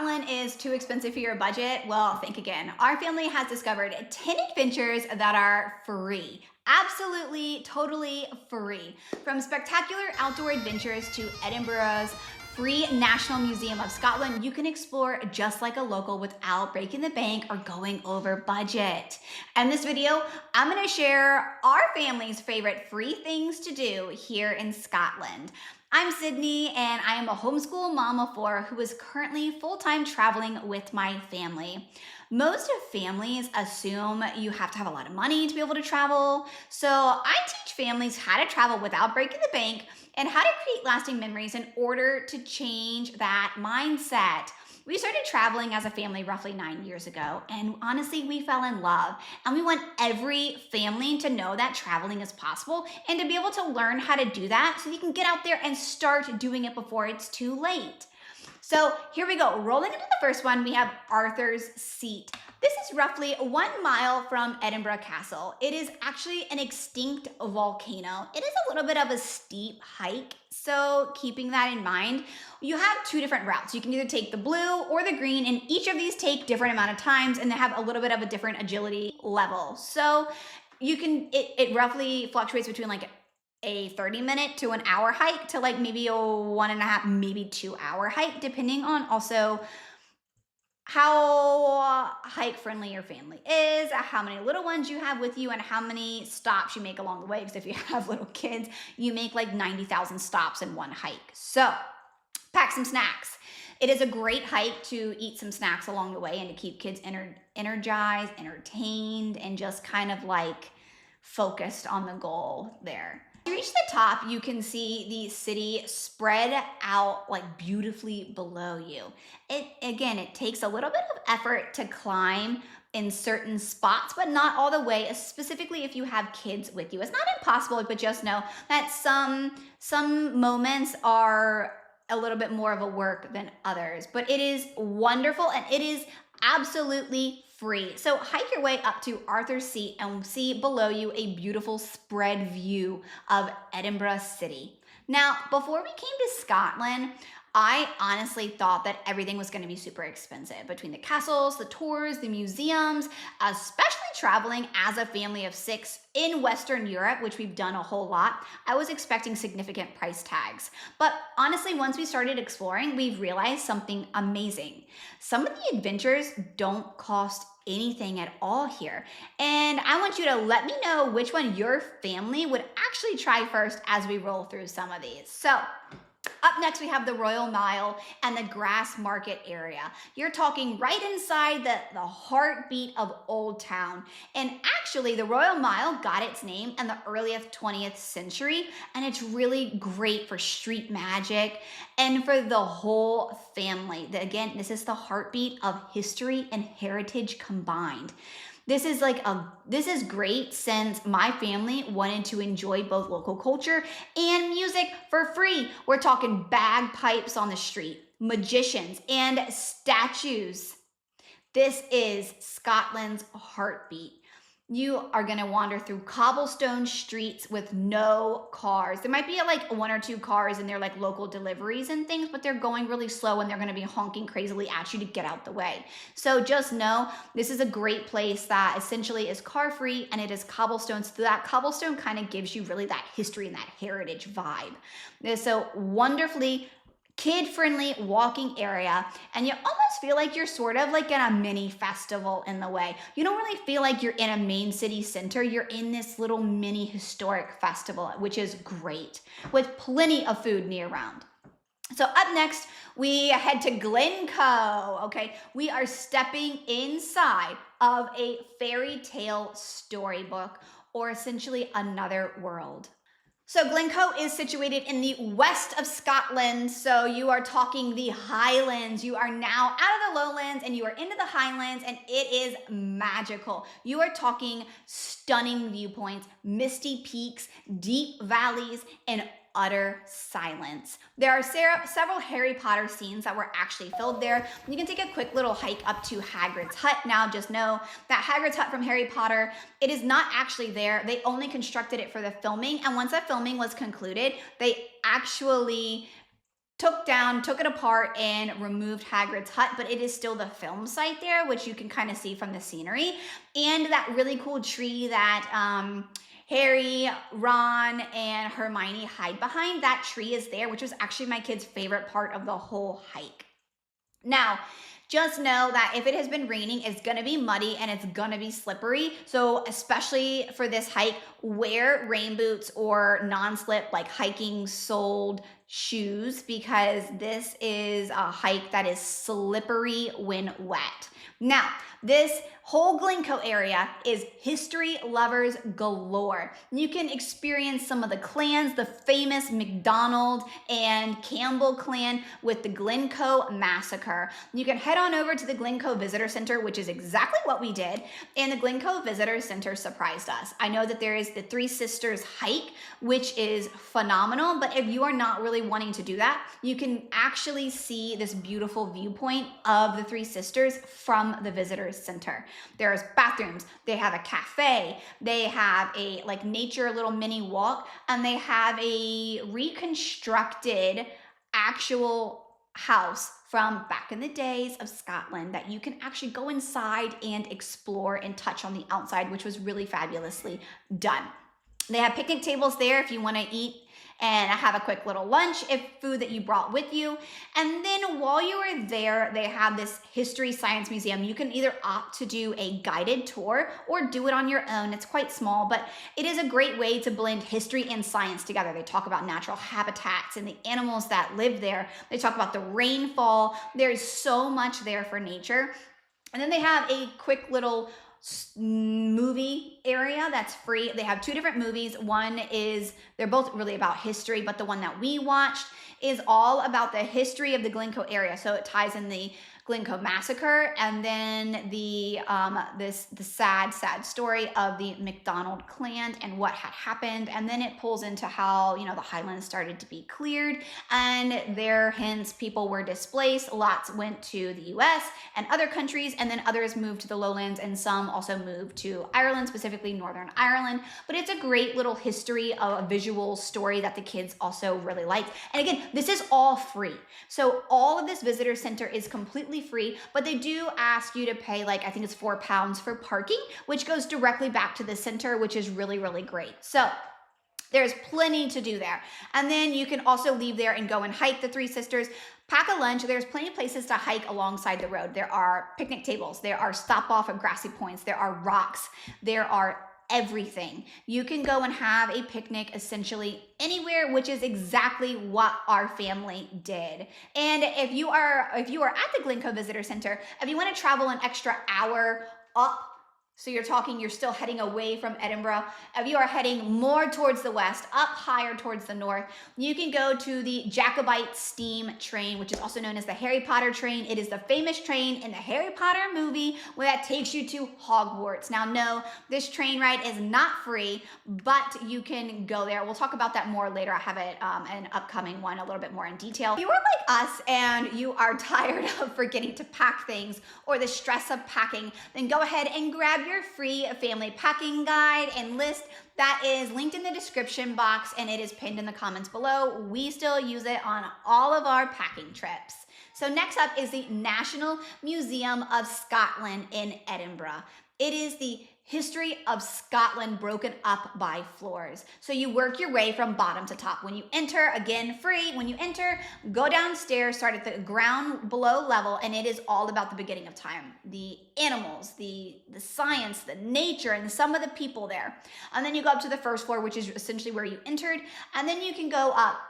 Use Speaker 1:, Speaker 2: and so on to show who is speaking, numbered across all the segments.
Speaker 1: Scotland is too expensive for your budget, well, think again. Our family has discovered 10 adventures that are free. Absolutely, totally free. From spectacular outdoor adventures to Edinburgh's free National Museum of Scotland, you can explore just like a local without breaking the bank or going over budget. In this video, I'm going to share our family's favorite free things to do here in Scotland. I'm Sydney, and I am a homeschool mom of four who is currently full-time traveling with my family. Most families assume you have to have a lot of money to be able to travel, so I teach families how to travel without breaking the bank and how to create lasting memories in order to change that mindset. We started traveling as a family roughly 9 years ago, and honestly, we fell in love. And we want every family to know that traveling is possible and to be able to learn how to do that so you can get out there and start doing it before it's too late. So here we go. Rolling into the first one, we have Arthur's Seat. This is roughly 1 mile from Edinburgh Castle. It is actually an extinct volcano. It is a little bit of a steep hike, so keeping that in mind, you have two different routes. You can either take the blue or the green, and each of these take different amount of times, and they have a little bit of a different agility level. So you can, it roughly fluctuates between like a 30-minute to an hour hike to like maybe a 1.5, maybe 2 hour hike, depending on also how hike friendly your family is, how many little ones you have with you, and how many stops you make along the way. Because if you have little kids, you make like 90,000 stops in one hike. So pack some snacks. It is a great hike to eat some snacks along the way and to keep kids energized, entertained, and just kind of like focused on the goal there. When you reach the top, you can see the city spread out like beautifully below you. It takes a little bit of effort to climb in certain spots, but not all the way, specifically if you have kids with you. It's not impossible, but just know that some moments are a little bit more of a work than others, but it is wonderful and it is absolutely free. So hike your way up to Arthur's Seat and see below you a beautiful spread view of Edinburgh City. Now, before we came to Scotland, I honestly thought that everything was going to be super expensive between the castles, the tours, the museums, especially traveling as a family of 6 in Western Europe, which we've done a whole lot. I was expecting significant price tags. But honestly, once we started exploring, we've realized something amazing. Some of the adventures don't cost anything at all here. And I want you to let me know which one your family would actually try first as we roll through some of these. So up next, we have the Royal Mile and the Grass Market area. You're talking right inside the heartbeat of Old Town. And actually, the Royal Mile got its name in the earliest 20th century, and it's really great for street magic and for the whole family. Again, this is the heartbeat of history and heritage combined. This is great since my family wanted to enjoy both local culture and music for free. We're talking bagpipes on the street, magicians, and statues. This is Scotland's heartbeat. You are going to wander through cobblestone streets with no cars. There might be like 1 or 2 cars and they're like local deliveries and things, but they're going really slow and they're going to be honking crazily at you to get out the way. So just know this is a great place that essentially is car free and it is cobblestone. So that cobblestone kind of gives you really that history and that heritage vibe. So wonderfully kid-friendly walking area, and you almost feel like you're sort of like in a mini festival in the way. You don't really feel like you're in a main city center. You're in this little mini historic festival, which is great, with plenty of food near around. So up next, we head to Glencoe, okay? We are stepping inside of a fairy tale storybook, or essentially another world. So Glencoe is situated in the west of Scotland. So you are talking the Highlands. You are now out of the lowlands and you are into the Highlands, and it is magical. You are talking stunning viewpoints, misty peaks, deep valleys, and utter silence. There are several Harry Potter scenes that were actually filmed there. You can take a quick little hike up to Hagrid's hut. Now just know that Hagrid's hut from Harry Potter, it is not actually there. They only constructed it for the filming, and once that filming was concluded, they actually took it apart and removed Hagrid's hut, but it is still the film site there, which you can kind of see from the scenery. And that really cool tree that Harry, Ron, and Hermione hide behind, that tree is there, which was actually my kid's favorite part of the whole hike. Now, just know that if it has been raining, it's going to be muddy and it's going to be slippery. So especially for this hike, wear rain boots or non-slip, like hiking soled shoes, because this is a hike that is slippery when wet. Now, this whole Glencoe area is history lovers galore. You can experience some of the clans, the famous MacDonald and Campbell clan with the Glencoe Massacre. You can head on over to the Glencoe Visitor Center, which is exactly what we did, and the Glencoe Visitor Center surprised us. I know that there is the Three Sisters hike, which is phenomenal, but if you are not really wanting to do that, you can actually see this beautiful viewpoint of the Three Sisters from the Visitor Center. There's bathrooms, they have a cafe, they have a like nature little mini walk, and they have a reconstructed actual house from back in the days of Scotland that you can actually go inside and explore and touch on the outside, which was really fabulously done. They have picnic tables there if you want to eat and have a quick little lunch, if food that you brought with you. And then while you are there, they have this History Science Museum. You can either opt to do a guided tour or do it on your own. It's quite small, but it is a great way to blend history and science together. They talk about natural habitats and the animals that live there. They talk about the rainfall. There's so much there for nature. And then they have a quick little movie area that's free. They have two different movies. One is, they're both really about history, but the one that we watched is all about the history of the Glencoe area. So it ties in the Glencoe Massacre and then the sad story of the MacDonald clan and what had happened. And then it pulls into how, the Highlands started to be cleared and hence people were displaced. Lots went to the US and other countries, and then others moved to the lowlands, and some also moved to Ireland, specifically Northern Ireland. But it's a great little history of a visual story that the kids also really liked. And again, this is all free. So all of this visitor center is completely free, but they do ask you to pay, I think it's £4 for parking, which goes directly back to the center, which is really, really great. So there's plenty to do there. And then you can also leave there and go and hike the Three Sisters. Pack a lunch. There's plenty of places to hike alongside the road. There are picnic tables. There are stop off at grassy points. There are rocks. There are everything. You can go and have a picnic essentially anywhere, which is exactly what our family did. And if you are at the Glencoe Visitor Center, if you want to travel an extra hour up, so you're still heading away from Edinburgh. If you are heading more towards the west, up higher towards the north, you can go to the Jacobite steam train, which is also known as the Harry Potter train. It is the famous train in the Harry Potter movie where that takes you to Hogwarts. Now, no, this train ride is not free, but you can go there. We'll talk about that more later. I have an upcoming one a little bit more in detail. If you are like us and you are tired of forgetting to pack things or the stress of packing, then go ahead and grab your free family packing guide and list that is linked in the description box, and it is pinned in the comments below. We still use it on all of our packing trips. So next up is the National Museum of Scotland in Edinburgh. It is the history of Scotland broken up by floors. So you work your way from bottom to top. When you enter, again, free. When you enter, go downstairs, start at the ground below level, and it is all about the beginning of time. The animals, the science, the nature, and some of the people there. And then you go up to the first floor, which is essentially where you entered, and then you can go up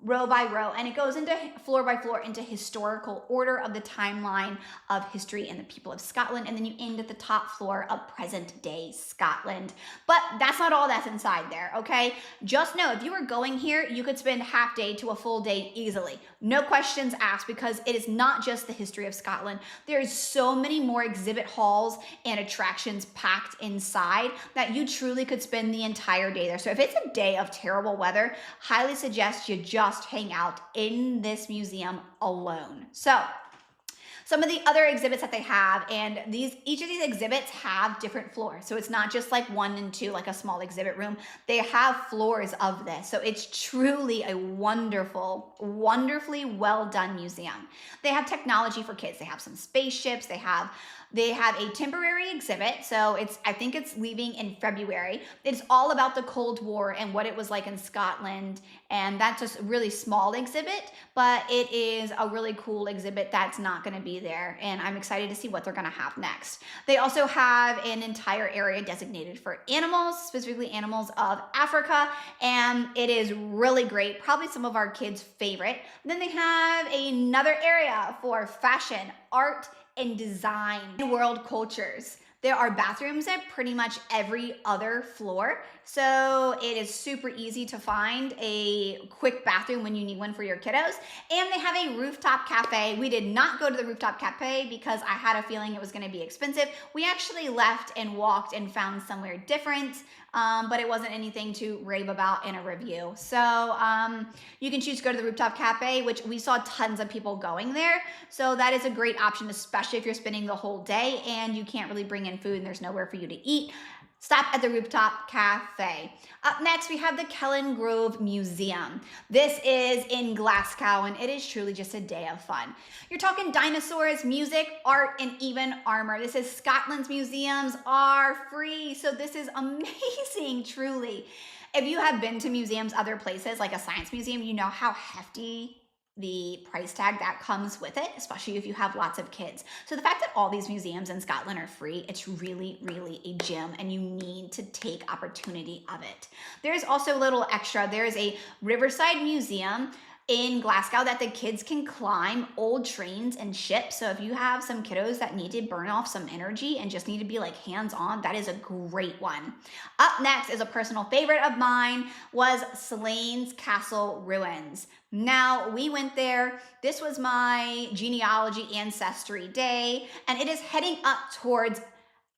Speaker 1: row by row, and it goes into floor by floor into historical order of the timeline of history and the people of Scotland, and then you end at the top floor of present day Scotland. But that's not all that's inside there, okay? Just know if you were going here, you could spend half day to a full day easily. No questions asked, because it is not just the history of Scotland. There's so many more exhibit halls and attractions packed inside that you truly could spend the entire day there. So if it's a day of terrible weather, highly suggest you just hang out in this museum alone. So Some of the other exhibits that they have, and each of these exhibits have different floors. So it's not just like 1 and 2, like a small exhibit room. They have floors of this. So it's truly a wonderful, wonderfully well done museum. They have technology for kids. They have some spaceships. They have a temporary exhibit. So I think it's leaving in February. It's all about the Cold War and what it was like in Scotland. And that's just a really small exhibit, but it is a really cool exhibit that's not going to be there. And I'm excited to see what they're going to have next. They also have an entire area designated for animals, specifically animals of Africa. And it is really great. Probably some of our kids' favorite. Then they have another area for fashion, art, and design and world cultures. There are bathrooms at pretty much every other floor. So it is super easy to find a quick bathroom when you need one for your kiddos. And they have a rooftop cafe. We did not go to the rooftop cafe because I had a feeling it was going to be expensive. We actually left and walked and found somewhere different, but it wasn't anything to rave about in a review. So you can choose to go to the rooftop cafe, which we saw tons of people going there. So that is a great option, especially if you're spending the whole day and you can't really bring in food and there's nowhere for you to eat. Stop at the rooftop cafe. Up next, we have the Kellingrove Museum. This is in Glasgow, and it is truly just a day of fun. You're talking dinosaurs, music, art, and even armor. This is Scotland's museums are free, so this is amazing, truly. If you have been to museums other places, like a science museum, you know how hefty the price tag that comes with it, especially if you have lots of kids. So the fact that all these museums in Scotland are free, it's really, really a gem, and you need to take opportunity of it. There's also a little extra. There's a Riverside Museum in Glasgow that the kids can climb old trains and ships. So if you have some kiddos that need to burn off some energy and just need to be like hands-on, that is a great one. Up next is a personal favorite of mine, was Slains Castle Ruins. Now, we went there. This was my genealogy ancestry day, and it is heading up towards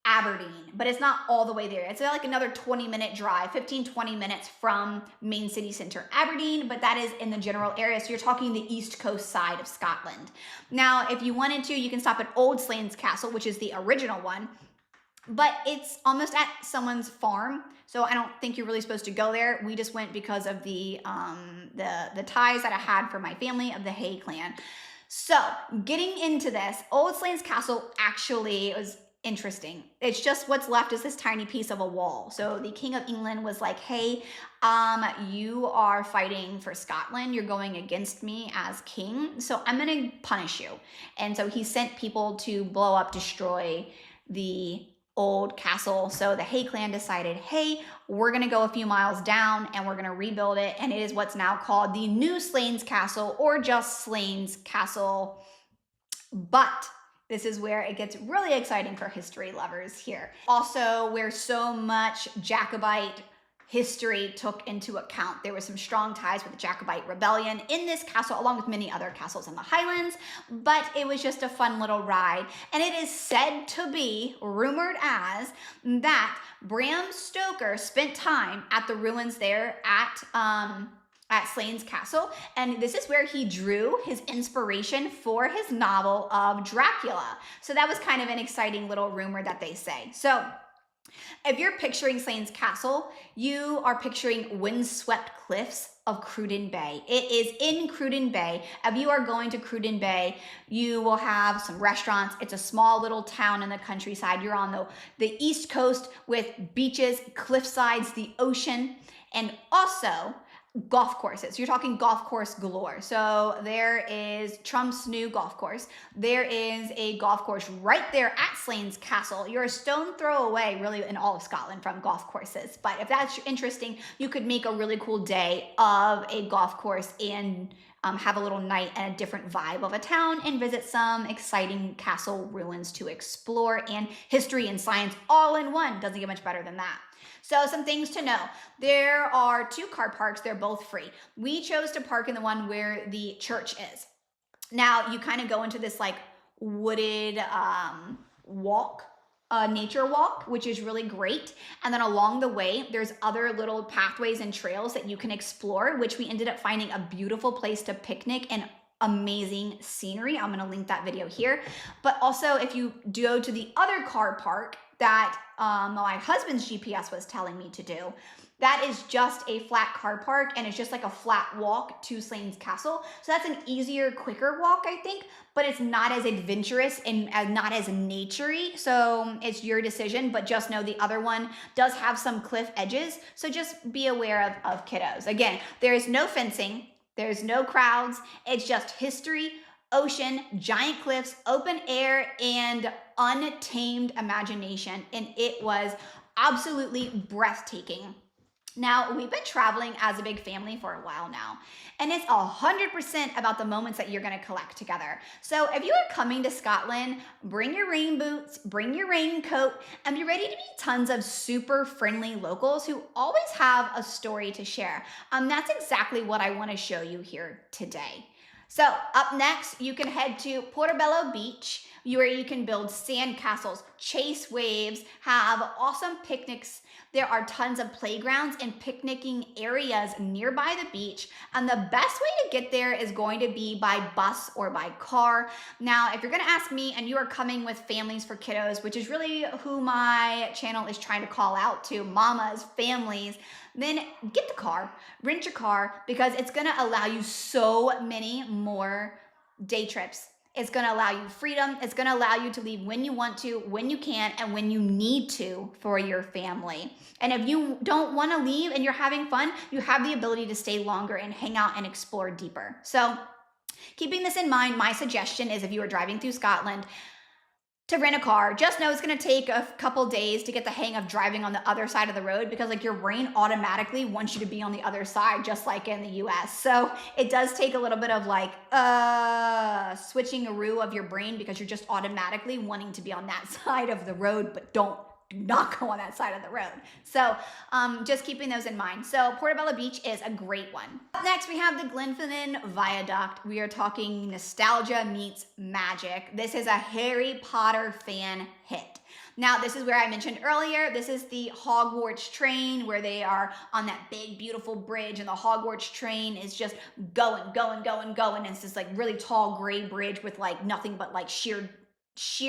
Speaker 1: Aberdeen, but it's not all the way there. It's like another 20-minute drive, 15-20 minutes from main city center Aberdeen, but that is in the general area. So you're talking the east coast side of Scotland. Now, if you wanted to, you can stop at Old Slains Castle, which is the original one, but it's almost at someone's farm. So I don't think you're really supposed to go there. We just went because of the ties that I had for my family of the Hay clan. So getting into this, Old Slains Castle actually was interesting. It's just what's left is this tiny piece of a wall. So the King of England was like, hey, you are fighting for Scotland. You're going against me as king. So I'm going to punish you. And so he sent people to blow up, destroy the old castle. So the Hay clan decided, hey, we're going to go a few miles down and we're going to rebuild it. And it is what's now called the New Slains Castle, or just Slains Castle. But this is where it gets really exciting for history lovers here. Also, where so much Jacobite history took into account. There were some strong ties with the Jacobite rebellion in this castle, along with many other castles in the Highlands, but it was just a fun little ride. And it is said to be, rumored as, that Bram Stoker spent time at the ruins there at Slains Castle, and this is where he drew his inspiration for his novel of Dracula. So that was kind of an exciting little rumor that they say. So if you're picturing Slains Castle, you are picturing windswept cliffs of Cruden Bay. It is in Cruden Bay. If you are going to Cruden Bay, you will have some restaurants. It's a small little town in the countryside. You're on the east coast with beaches, cliff sides, the ocean, and also golf courses. You're talking golf course galore. So there is Trump's new golf course. There is a golf course right there at Slains Castle. You're a stone throw away, really, in all of Scotland from golf courses. But if that's interesting, you could make a really cool day of a golf course and have a little night and a different vibe of a town and visit some exciting castle ruins to explore, and history and science all in one. Doesn't get much better than that. So some things to know. There are 2 car parks. They're both free. We chose to park in the one where the church is. Now, you kind of go into this like wooded walk, nature walk, which is really great. And then along the way, there's other little pathways and trails that you can explore, which we ended up finding a beautiful place to picnic and amazing scenery. I'm going to link that video here. But also, if you go to the other car park that my husband's GPS was telling me to do, that is just a flat car park, and it's just like a flat walk to Slane's Castle. So that's an easier, quicker walk, I think, but it's not as adventurous and not as naturey. So it's your decision, but just know the other one does have some cliff edges. So just be aware of kiddos. Again, there is no fencing, there's no crowds. It's just history, ocean, giant cliffs, open air, and untamed imagination. And it was absolutely breathtaking. Now, we've been traveling as a big family for a while now, and it's 100% about the moments that you're going to collect together. So if you are coming to Scotland, bring your rain boots, bring your raincoat, and be ready to meet tons of super friendly locals who always have a story to share. That's exactly what I want to show you here today. So up next, you can head to Portobello Beach, where you can build sand castles, chase waves, have awesome picnics. There are tons of playgrounds and picnicking areas nearby the beach, and the best way to get there is going to be by bus or by car. Now, if you're going to ask me and you are coming with families for kiddos, which is really who my channel is trying to call out to, mamas, families, then get the car, rent your car, because it's going to allow you so many more day trips. It's going to allow you freedom. It's going to allow you to leave when you want to, when you can, and when you need to for your family. And if you don't want to leave and you're having fun, you have the ability to stay longer and hang out and explore deeper. So keeping this in mind, my suggestion is if you are driving through Scotland, to rent a car, just know it's going to take a couple days to get the hang of driving on the other side of the road, because like your brain automatically wants you to be on the other side, just like in the US. So it does take a little bit of like switching-a-roo of your brain, because you're just automatically wanting to be on that side of the road, but do not go on that side of the road. So just keeping those in mind. So Portobello Beach is a great one. Up next, we have the Glenfinnan Viaduct. We are talking nostalgia meets magic. This is a Harry Potter fan hit. Now, this is where I mentioned earlier, this is the Hogwarts train, where they are on that big, beautiful bridge, and the Hogwarts train is just going. And it's this like really tall gray bridge with like nothing but like sheer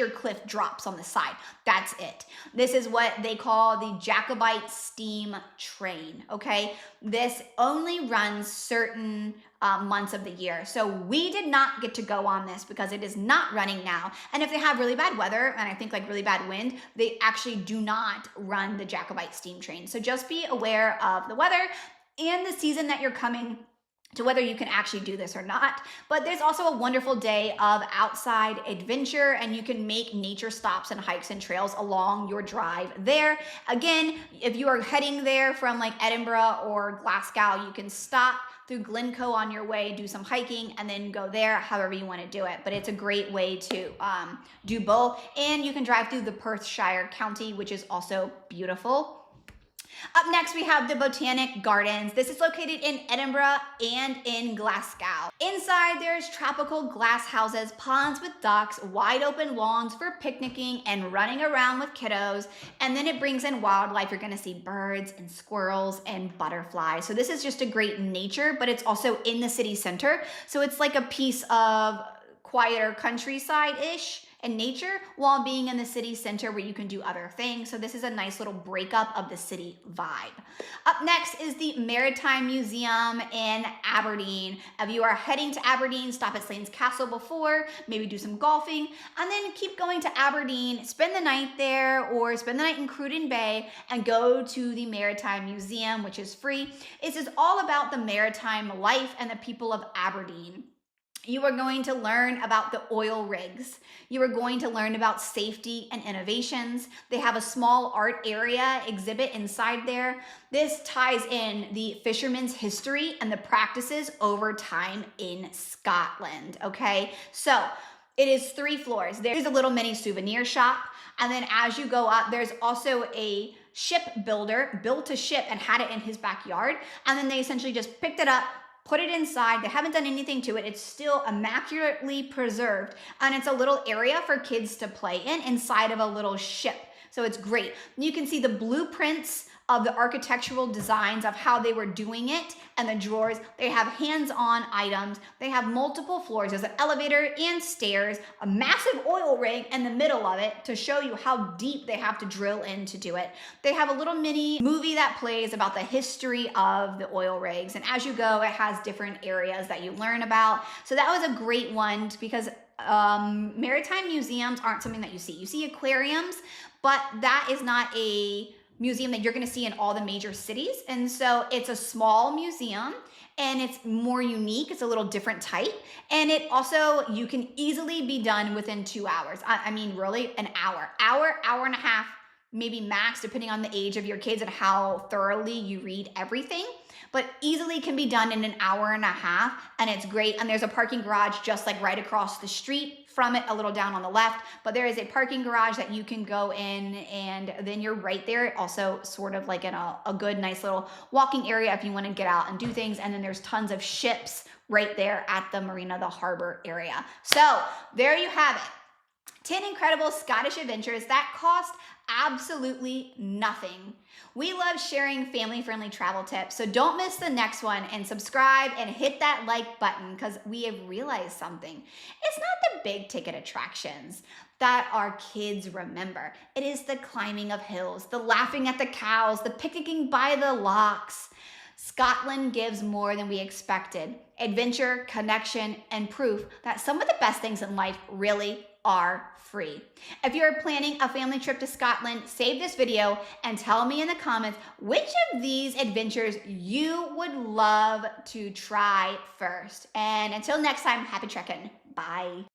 Speaker 1: cliff drops on the side. That's it. This is what they call the Jacobite steam train, okay? This only runs certain months of the year. So we did not get to go on this because it is not running now. And if they have really bad weather, and I think like really bad wind, they actually do not run the Jacobite steam train. So just be aware of the weather and the season that you're coming to, whether you can actually do this or not. But there's also a wonderful day of outside adventure, and you can make nature stops and hikes and trails along your drive there. Again, if you are heading there from like Edinburgh or Glasgow, you can stop through Glencoe on your way, do some hiking, and then go there, however you want to do it. But it's a great way to do both. And you can drive through the Perthshire County, which is also beautiful. Up next, we have the Botanic Gardens. This is located in Edinburgh and in Glasgow. Inside, there's tropical glass houses, ponds with ducks, wide open lawns for picnicking and running around with kiddos. And then it brings in wildlife. You're gonna see birds and squirrels and butterflies. So this is just a great nature, but it's also in the city center. So it's like a piece of quieter countryside-ish and nature while being in the city center where you can do other things. So this is a nice little breakup of the city vibe. Up next is the Maritime Museum in Aberdeen. If you are heading to Aberdeen, stop at Slane's Castle before, maybe do some golfing, and then keep going to Aberdeen, spend the night there, or spend the night in Cruden Bay and go to the Maritime Museum, which is free. This is all about the maritime life and the people of Aberdeen. You are going to learn about the oil rigs. You are going to learn about safety and innovations. They have a small art area exhibit inside there. This ties in the fishermen's history and the practices over time in Scotland, okay? So it is 3 floors. There's a little mini souvenir shop. And then as you go up, there's also a ship builder built a ship and had it in his backyard. And then they essentially just picked it up, put it inside. They haven't done anything to it. It's still immaculately preserved. And it's a little area for kids to play in inside of a little ship. So it's great. You can see the blueprints of the architectural designs of how they were doing it and the drawers. They have hands-on items. They have multiple floors. There's an elevator and stairs, a massive oil rig in the middle of it to show you how deep they have to drill in to do it. They have a little mini movie that plays about the history of the oil rigs. And as you go, it has different areas that you learn about. So that was a great one because maritime museums aren't something that you see. You see aquariums, but that is not a museum that you're going to see in all the major cities. And so it's a small museum and it's more unique. It's a little different type. And it also, you can easily be done within 2 hours. I mean, really an hour and a half, maybe max, depending on the age of your kids and how thoroughly you read everything. But easily can be done in an hour and a half, and it's great. And there's a parking garage just like right across the street from it, a little down on the left, but there is a parking garage that you can go in and then you're right there. Also sort of like in a good, nice little walking area if you want to get out and do things. And then there's tons of ships right there at the marina, the harbor area. So there you have it. 10 incredible Scottish adventures that cost absolutely nothing. We love sharing family-friendly travel tips, so don't miss the next one and subscribe and hit that like button because we have realized something. It's not the big ticket attractions that our kids remember. It is the climbing of hills, the laughing at the cows, the picnicking by the locks. Scotland gives more than we expected. Adventure, connection, and proof that some of the best things in life really are free. If you're planning a family trip to Scotland, save this video and tell me in the comments which of these adventures you would love to try first. And until next time, happy trekking. Bye.